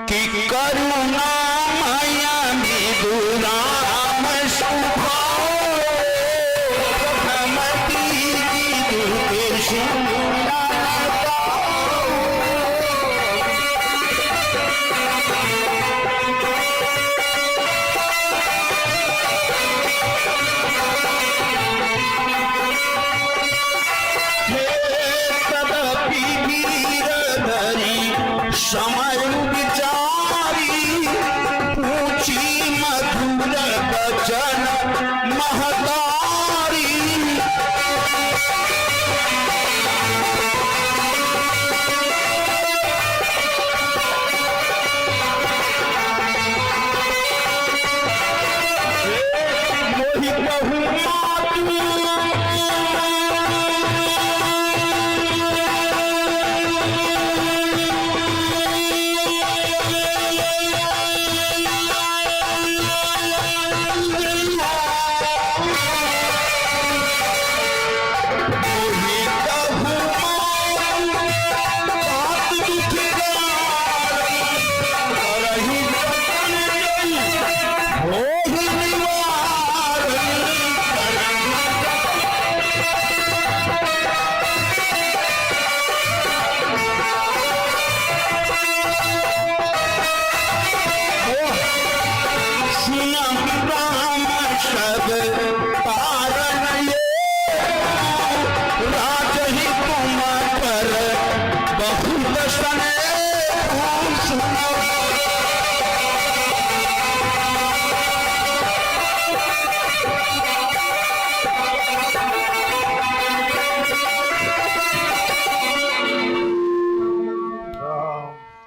कि करुणा माया विदुराम सुभाओ प्रथमति विदुष समय विचारी पूछी मधुर वचन महतारी मोहि कहूँ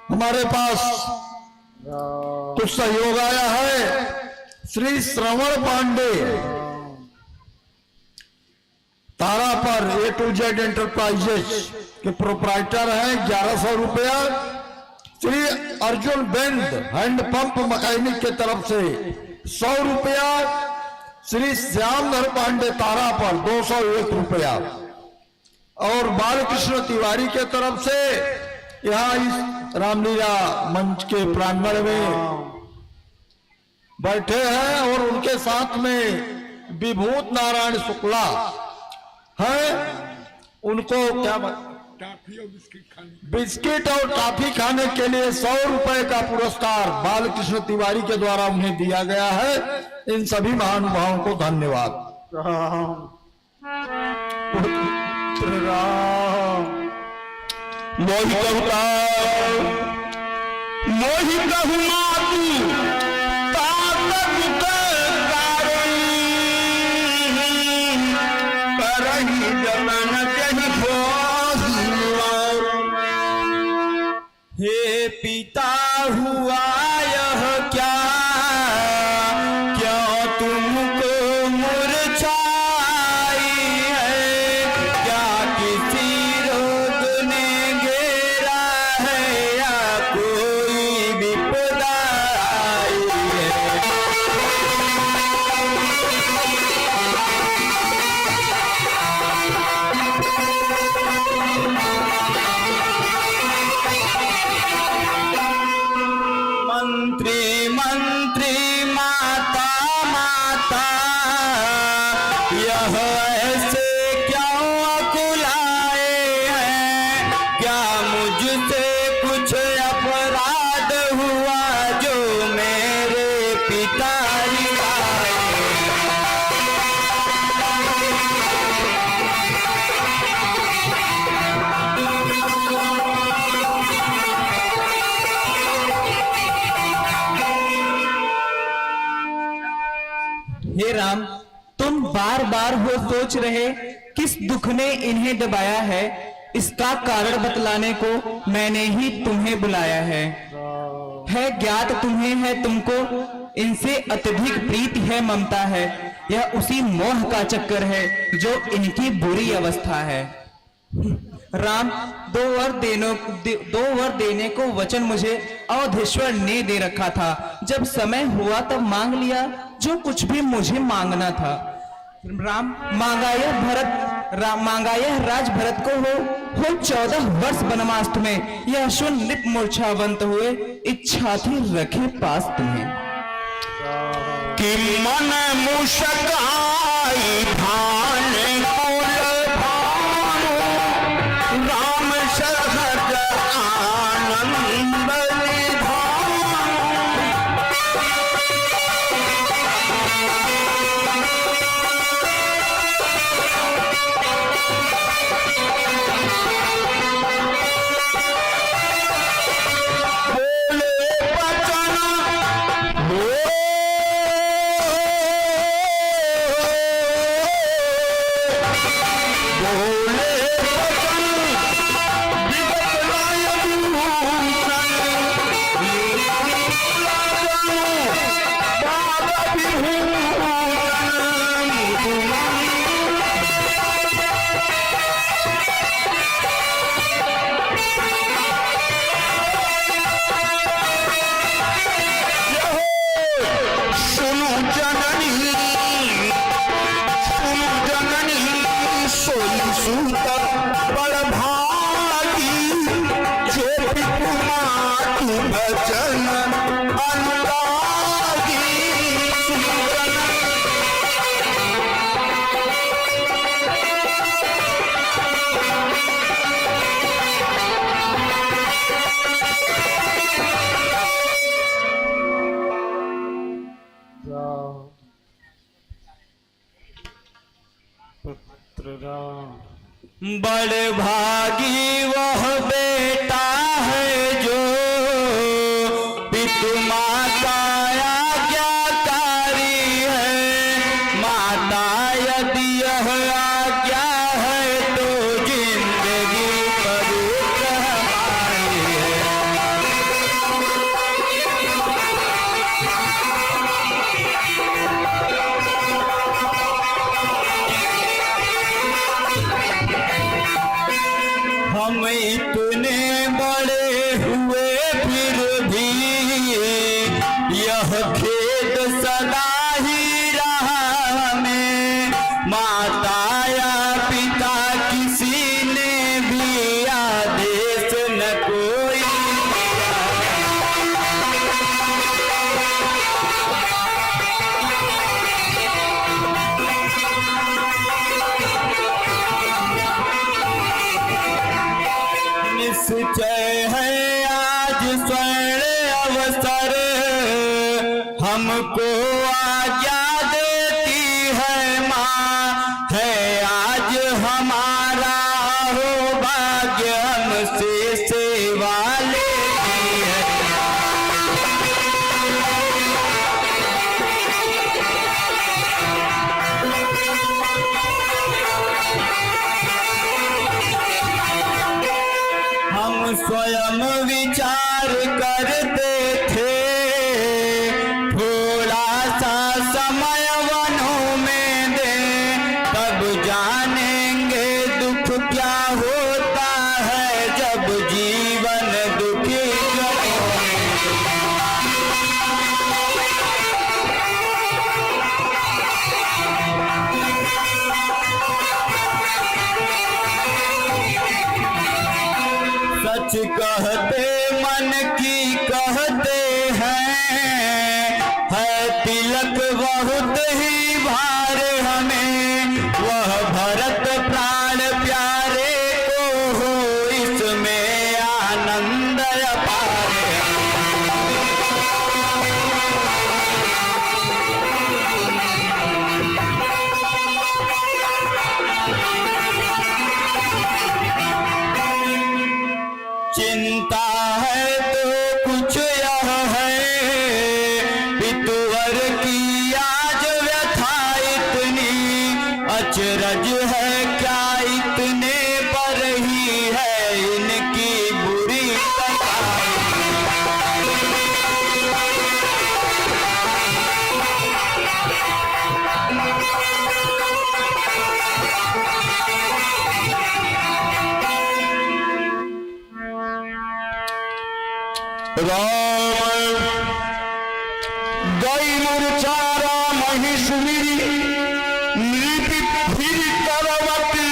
हमारे पास कुछ सहयोग आया है। श्री श्रवण पांडे तारा पर A2Z एंटरप्राइजेस के प्रोप्राइटर हैं, 1100 रुपया। श्री अर्जुन बेंद हैंडपंप मैकेनिक के तरफ से 100 रुपया। श्री श्यामधर पांडे तारा पर 201 रुपया। और बालकृष्ण तिवारी के तरफ से यहाँ इस रामलीला मंच के प्रांगण में बैठे हैं और उनके साथ में विभूत नारायण शुक्ला है। उनको क्या बिस्किट और टॉफी खाने के लिए 100 रुपए का पुरस्कार बालकृष्ण तिवारी के द्वारा उन्हें दिया गया है। इन सभी महानुभावों को धन्यवाद। मोहि कहूँ मातु ताकत करही जतन कही हे पिता हुआ यह क्या, क्यों तुमको मुरझाई है, क्या किसी रोग ने घेरा है या कोई विपदा आई है। मंत्री मंत्री माता माता यह ऐसे क्यों अकुलाए हैं, क्या मुझसे कुछ अपराध हुआ जो मेरे पिता हे राम, तुम बार बार हो सोच रहे किस दुख ने इन्हें दबाया है, इसका कारण बतलाने को मैंने ही तुम्हें बुलाया है ज्ञात तुम्हें है, तुमको इनसे अत्यधिक प्रीति है, ममता है। यह उसी मोह का चक्कर है जो इनकी बुरी अवस्था है। राम, दो वर देने को वचन मुझे अवधेश्वर ने दे रखा था। जब समय हुआ तब मांग लिया जो कुछ भी मुझे मांगना था। राम, मांगा यह भरत मांगा यह राज भरत को हो 14 वर्ष वनवास तुम्हें, यह सुन निप मूर्छावंत हुए, इच्छा थी रखे पास तुम्हें। कि मन मुस्काई भान कुल भानु, राम सहज आनंद निधानु। बड़ भागी वह बेटा है जो पितु माता आज्ञाकारी है, माता यदि यह आज्ञा है तो जिंदगी पवित्र हमारी है। हम इतने बड़े हुए फिर भी यह खेद सदा ही रहा हमें, माता या पिता किसी ने भी आदेश न कोई निश्चय है आज स्वर्ण अवसर, हमको आज्ञा देती है माँ, है आज हमारा हो भाग्य, हमसे सेवा लेती है। हम स्वयं विचार करते थे, थोड़ा सा समय वनों में दे, तब जानेंगे दुख क्या होता है, जब जीवन दुखी जगह। सच कहते मन की कहते हैं, है तिलक बहुत ही भार हमें, वह भरत प्राण प्यारे को हो, इसमें आनंद अपार है। चिंता है तो कुछ यह है, पितुवर की आज व्यथा इतनी, अचरज है क्या इतने पर ही है इनकी बुरी कथाएं। राम गई मुरचारा महिषुमिरी, नृप फिर करवती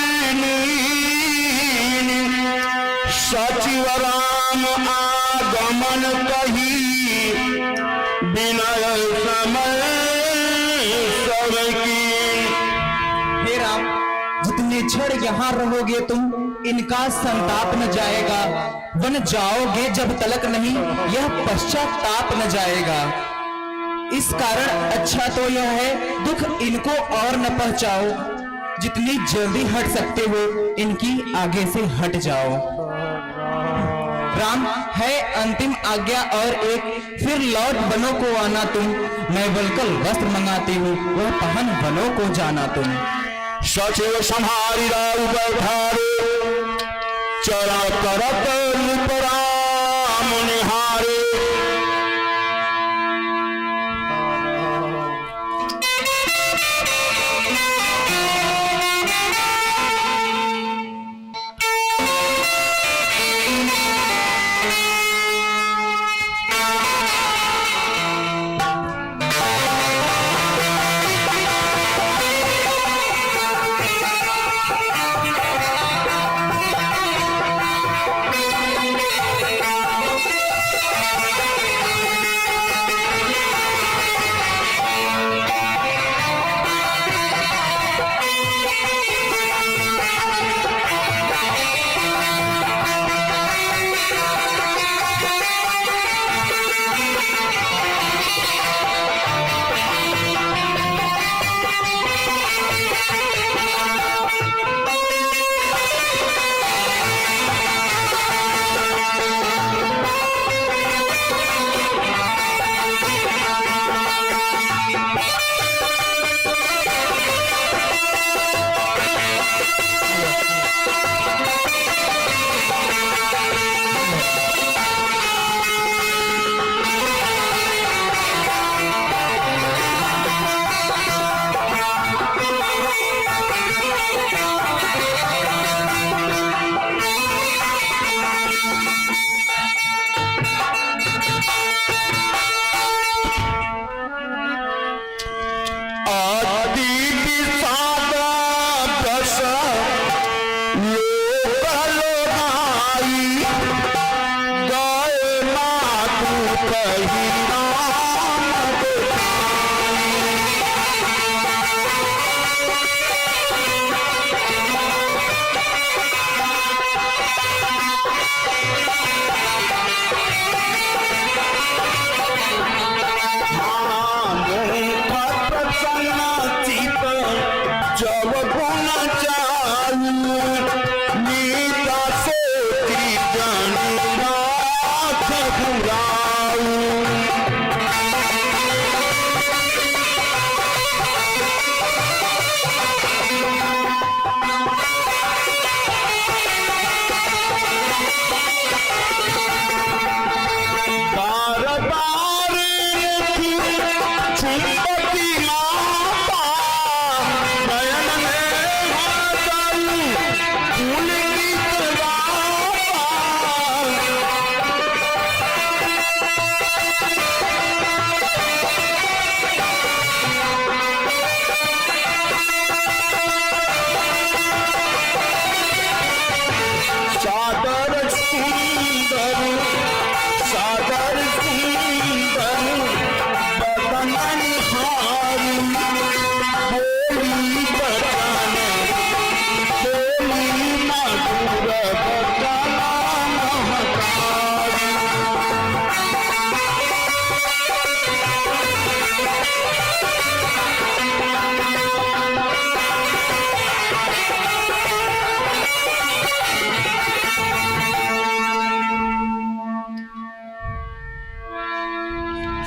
सचिव राम आगमन कही विनय समय सब की। हे राम, जितने क्षण यहाँ रहोगे तुम, इनका संताप न जाएगा। वन जाओगे जब तलक नहीं, यह पश्चाताप न जाएगा। इस कारण अच्छा तो यह है, दुख इनको और न पहुंचाओ। जितनी जल्दी हट सकते हो, इनकी आगे से हट जाओ। राम, है अंतिम आज्ञा और एक, फिर लौट वनों को आना तुम। मैं वलकल वस्त्र मंगाती हूँ, वह पहन वनों को जाना तुम। सचिव संहारी राव बैठारे, चरा करत निपराम निहारे।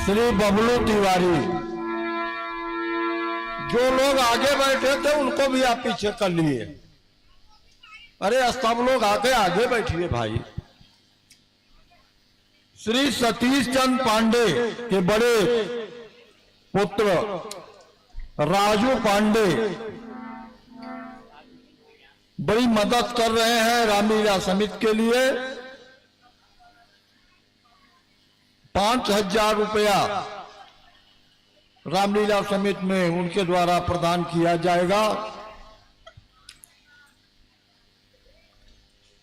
श्री बबलू तिवारी, जो लोग आगे बैठे थे उनको भी आप पीछे कर लिए। अरे सब लोग आगे आगे बैठिए भाई। श्री सतीश चंद पांडे के बड़े पुत्र राजू पांडे बड़ी मदद कर रहे हैं रामलीला समिति के लिए। 5,000 रुपया रामलीला समिति में उनके द्वारा प्रदान किया जाएगा,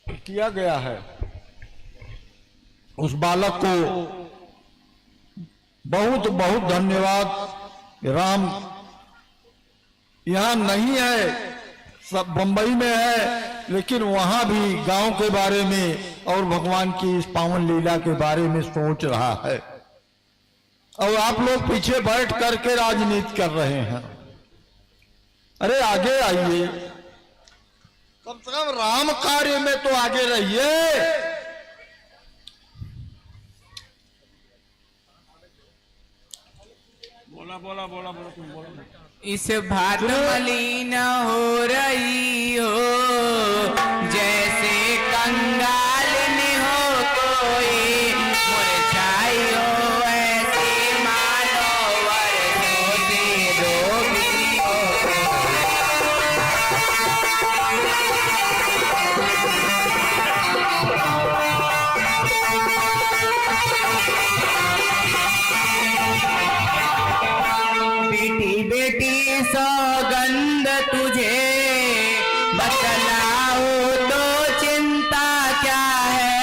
किया गया है। उस बालक को बहुत बहुत धन्यवाद। राम यहाँ नहीं है, सब बंबई में है, लेकिन वहां भी गांव के बारे में और भगवान की इस पावन लीला के बारे में सोच रहा है। और आप लोग पीछे बैठ करके राजनीति कर रहे हैं। अरे आगे आइए, कम से कम राम कार्य में तो आगे रहिए। बोला तुम बोलो। इस भात मलिन हो रही हो, जैसे कंगाल में हो कोई मुरझाई हो, ऐसे मानो वर्षों से रोगी हो। बेटी बेटी सौगंध तुझे बतलाओ तो चिंता क्या है,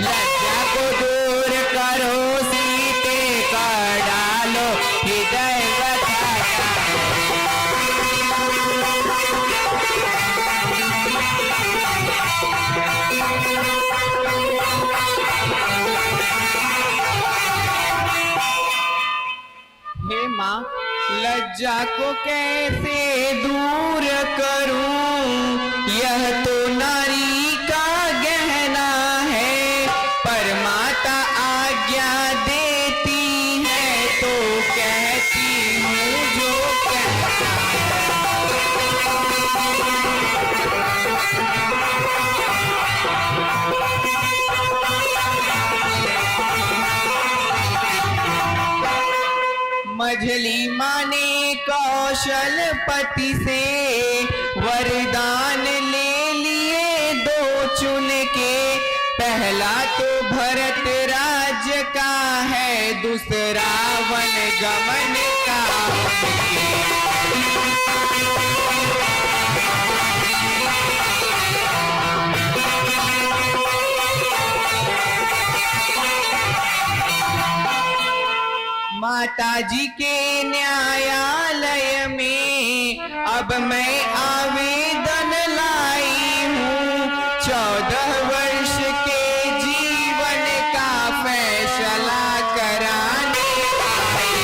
लज्जा को दूर करो सीते कर डालो हृदय व्यथा क्या है। हे माँ, लज्जा को कैसे दूर करूं, यह तो नारी का गहना है, पर माता आज्ञा देती है तो कहती हूँ जो कहना मझली माने कौशलपति से वरदान ले लिए दो चुन के, पहला तो भरत राज्य का है, दूसरा वन गमन का माता जी के न्यायालय में अब मैं आवेदन लाई हूँ, 14 वर्ष के जीवन का फैसला कराने आई।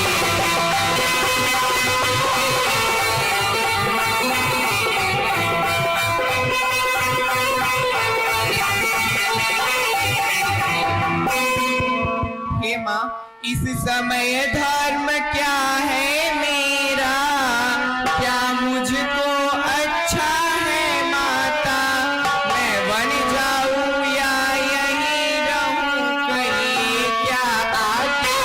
हे माँ, इस समय धर्म क्या है मेरा, क्या मुझको अच्छा है माता, मैं वन जाऊं या यहीं रहूं, कहीं क्या आज्ञा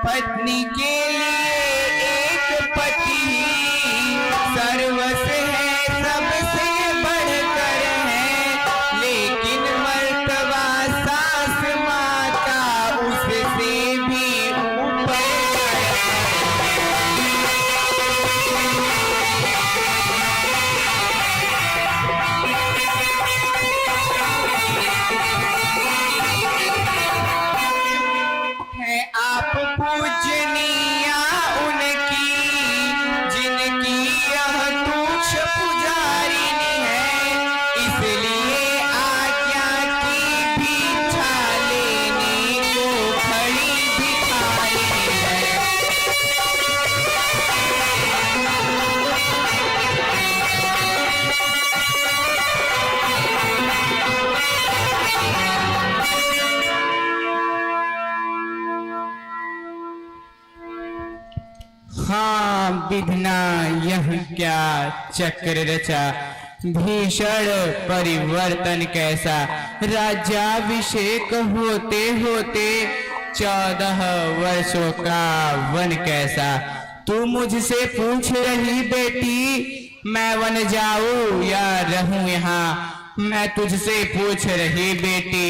पत्नी के एक पति सर्वस्व है, सबसे बढ़कर है, लेकिन मर्तबा सास माता उससे भी ऊपर है। आप पूजनीया उनकी, जिनकी यह तुच्छ पुजारिनी है, इसलिए आज्ञा की भिक्षा लेने को खड़ी भिखारी है। हाँ विधना, यह क्या चक्र रचा, भीषण परिवर्तन कैसा, राज्याभिषेक होते होते 14 वर्षों का वन कैसा। तू मुझसे पूछ रही बेटी, मैं वन जाऊं या रहूं यहाँ, मैं तुझसे पूछ रही बेटी,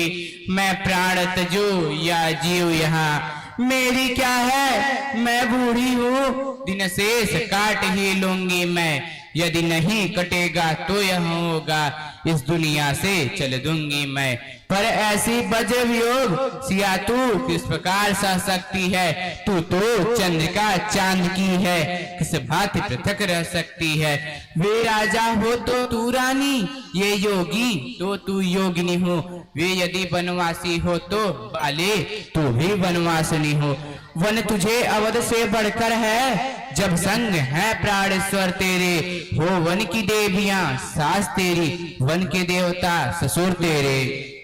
मैं प्राण तजूं या जीव यहाँ। मेरी क्या है, मैं बूढ़ी हूँ। दिन शेष काट ही लूंगी मैं, यदि नहीं कटेगा तो यह होगा, इस दुनिया से चल दूंगी मैं। पर ऐसी बजे वियोग सिया तू किस प्रकार सह सकती है, तू तो चंद्रिका चांद की है, किस भांति पृथक रह सकती है। वे राजा हो तो तू रानी, ये योगी तो तू योगिनी हो, वे यदि वनवासी हो तो बाले तू भी वनवासिनी हो। वन तुझे अवध से बढ़कर है, जब संग है प्राणेश्वर तेरे, हो वन की देवियां सास तेरी, वन के देवता ससुर तेरे।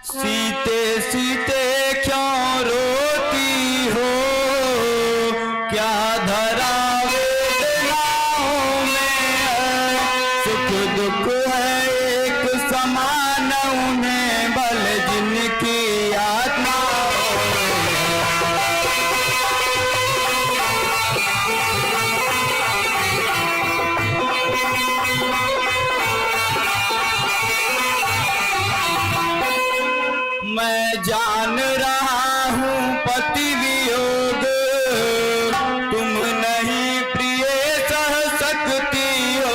सीते सीते क्यों रोती हो, क्या धरा वेदनाओं में है, सुख दुख है एक समान उन्हें, बल जिनकी आत्मा मैं जान रहा हूँ पति वियोग, तुम नहीं प्रिय सह सकती हो,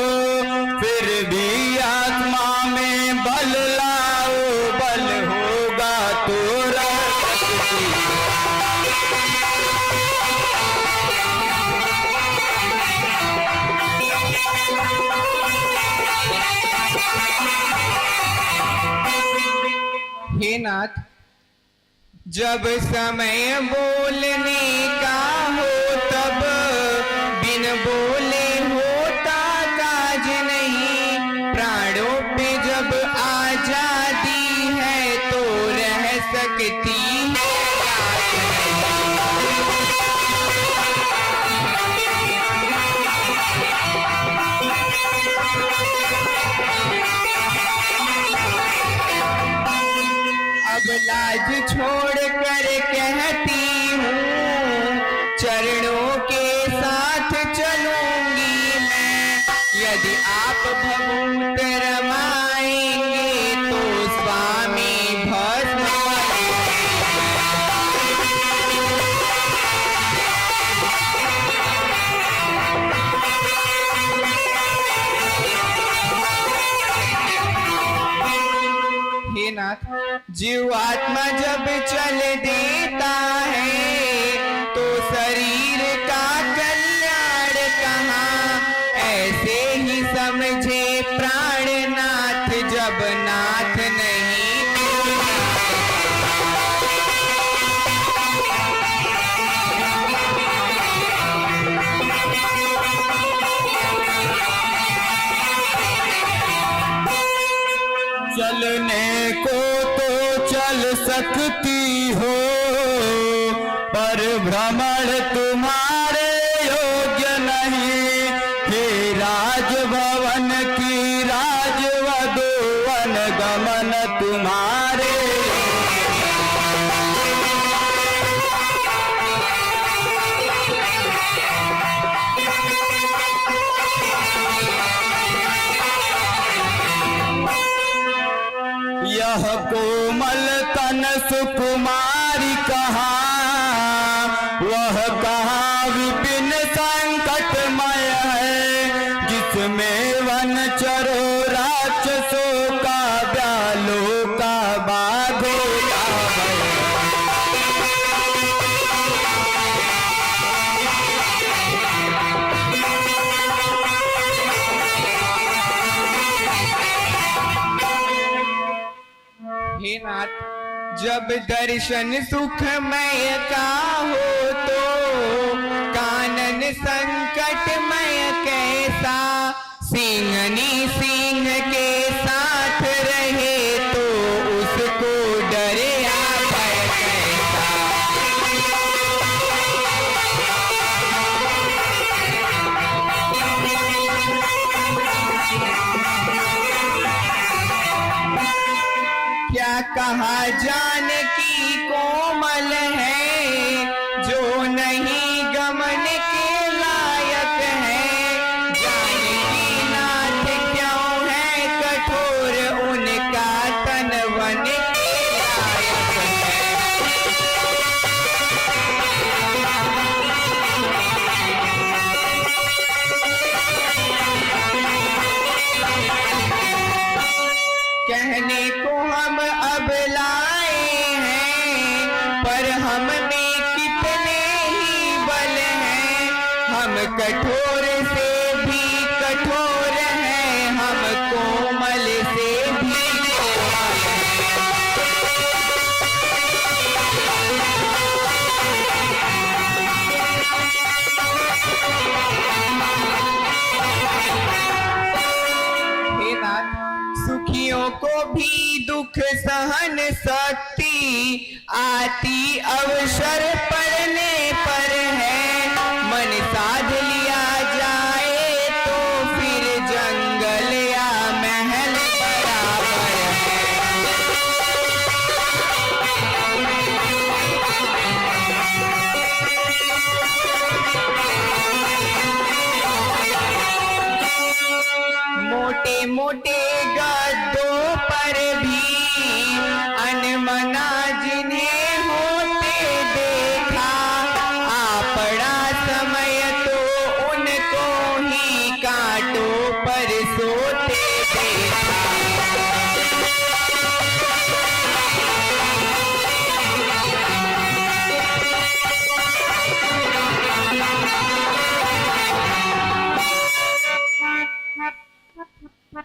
फिर भी आत्मा में बल लाओ, बल होगा तो रह सकती हो। हे नाथ, जब समय बोलने का हो तब बिन बोले होता काज नहीं, प्राणों पे जब आजादी है तो रह सकती है अब लाज छोड़ कर कहती हूँ, चरणों के साथ चलूंगी मैं, यदि आप भभूत रमाएंगे तो स्वामी भस्म हे नाथ, जीवात्मा जब चल देता है तो शरीर का कल्याण कहाँ, ऐसे ही समझे प्राणनाथ, जब नाथ नहीं चलने को तो चल सकती हो, पर भ्रमण तुम्हारे योग्य नहीं, हे राजभवन की राजवधूवन गमन तुम्हारे यह कोमल तन सुकुमारी कहाँ, वह कहाँ विपिन संकटमय है, जिसमें वन चरो राक्षसों का ब्यालों का बाघों का भय। हे नाथ, जब दर्शन सुखमय का हो तो कानन संकटमय कैसा, सिंहनी सिंह के साथ रहे तो उसको डरे भय कैसा। कहा जानकी कोमल है, जो नहीं गमन के लायक है। जानकी नाथ क्यों है कठोर, उनका तन वन के लायक है। कहने को हम अब लाए हैं, पर हम में कितने ही बल हैं। हम कठोर से भी कठोर हैं, हम कोमल से भी कोमल हैं। हे नाथ, सुखियों को भी दुख सहन शक्ति आती अवसर पड़ने पर है। मन साध लिया जाए तो फिर जंगल या महल बराबर है। मोटे मोटे गद्दों पर भी अनमना जिन्हें होते देखा, आ पड़ा समय तो उनको ही कांटों पर सोते देखा।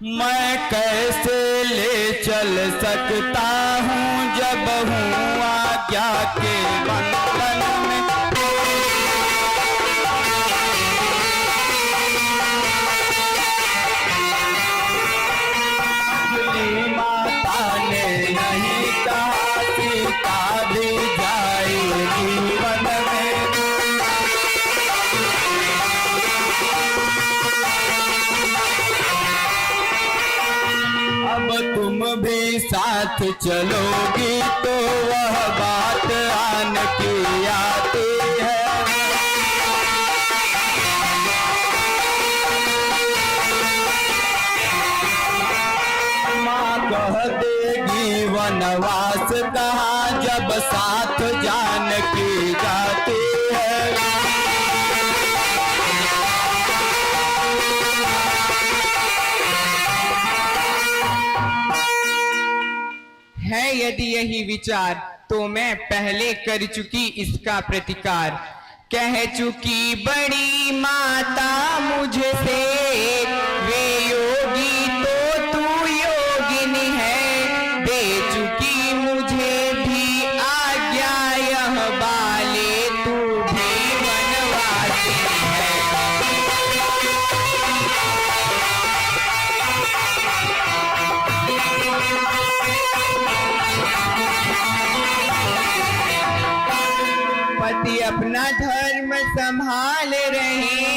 मैं कैसे ले चल सकता हूँ जब हूँ आज्ञा के बंधन में। अपनी माता ने नहीं कहा सीता भी जाएगी वन में। अब तुम भी साथ चलोगी तो वह बात आन की आती है। माँ कह देगी वनवास कहाँ जब साथ जानकी जाती है। है यदि यही विचार तो मैं पहले कर चुकी इसका प्रतिकार। कह चुकी बड़ी माता मुझसे, वे योगी तो तू योगिनी है। दे चुकी मुझे भी आज्ञा यह बाले, तू भी वनवासी है। पति अपना धर्म संभाल रहे,